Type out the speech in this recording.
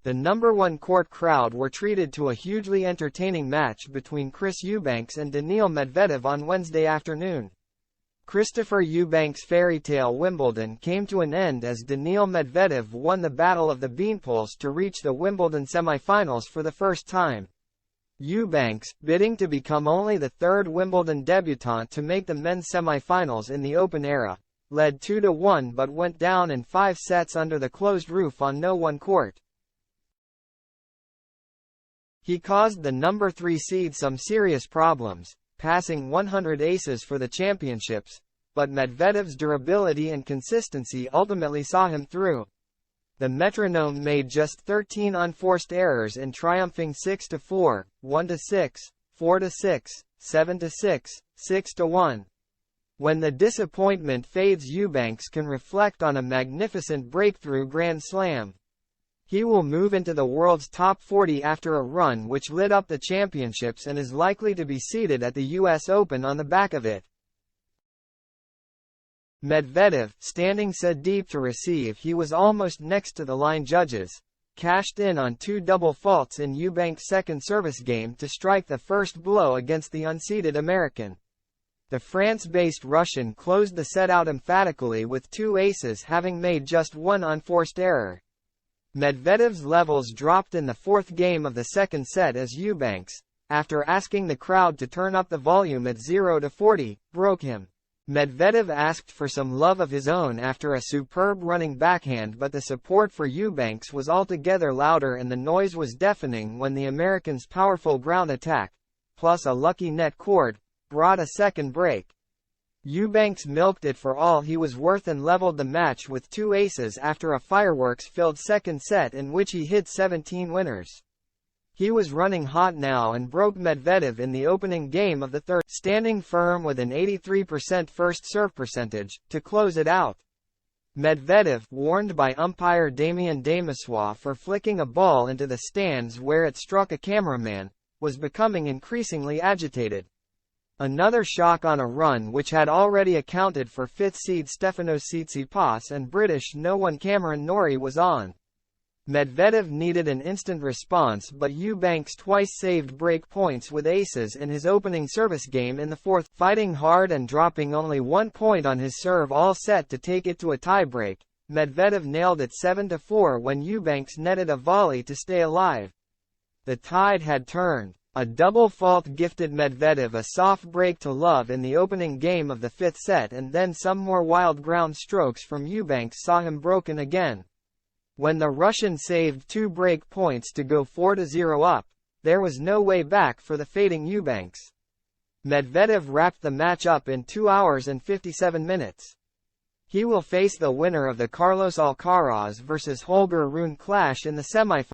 The #1 court crowd were treated to a hugely entertaining match between Chris Eubanks and Daniil Medvedev on Wednesday afternoon. Christopher Eubanks' fairy tale Wimbledon came to an end as Daniil Medvedev won the Battle of the Beanpoles to reach the Wimbledon semi-finals for the first time. Eubanks, bidding to become only the third Wimbledon debutant to make the men's semi-finals in the Open era, led 2-1 but went down in 5 sets under the closed roof on no-1 court. He caused the number 3 seed some serious problems, passing 100 aces for the championships, but Medvedev's durability and consistency ultimately saw him through. The metronome made just 13 unforced errors in triumphing 6-4, 1-6, 4-6, 7-6, 6-1. When the disappointment fades, Eubanks can reflect on a magnificent breakthrough Grand Slam. He will move into the world's top 40 after a run which lit up the championships and is likely to be seated at the US Open on the back of it. Medvedev, standing so deep to receive he was almost next to the line judges, cashed in on 2 double faults in Eubanks' second service game to strike the first blow against the unseeded American. The France-based Russian closed the set out emphatically with 2 aces, having made just 1 unforced error. Medvedev's levels dropped in the 4th game of the second set as Eubanks, after asking the crowd to turn up the volume at 0-40, broke him. Medvedev asked for some love of his own after a superb running backhand, but the support for Eubanks was altogether louder and the noise was deafening when the American's powerful ground attack, plus a lucky net cord, brought a second break. Eubanks milked it for all he was worth and leveled the match with 2 aces after a fireworks-filled second set in which he hit 17 winners. He was running hot now and broke Medvedev in the opening game of the third, standing firm with an 83% first serve percentage, to close it out. Medvedev, warned by umpire Damien Demissois for flicking a ball into the stands where it struck a cameraman, was becoming increasingly agitated. Another shock on a run which had already accounted for 5th seed Stefanos Tsitsipas and British no-1 Cameron Norrie was on. Medvedev needed an instant response, but Eubanks twice saved break points with aces in his opening service game in the 4th, fighting hard and dropping only 1 point on his serve all set to take it to a tiebreak. Medvedev nailed it 7-4 when Eubanks netted a volley to stay alive. The tide had turned. A double fault gifted Medvedev a soft break to love in the opening game of the 5th set, and then some more wild ground strokes from Eubanks saw him broken again. When the Russian saved 2 break points to go 4-0 up, there was no way back for the fading Eubanks. Medvedev wrapped the match up in 2 hours and 57 minutes. He will face the winner of the Carlos Alcaraz vs Holger Rune clash in the semifinals.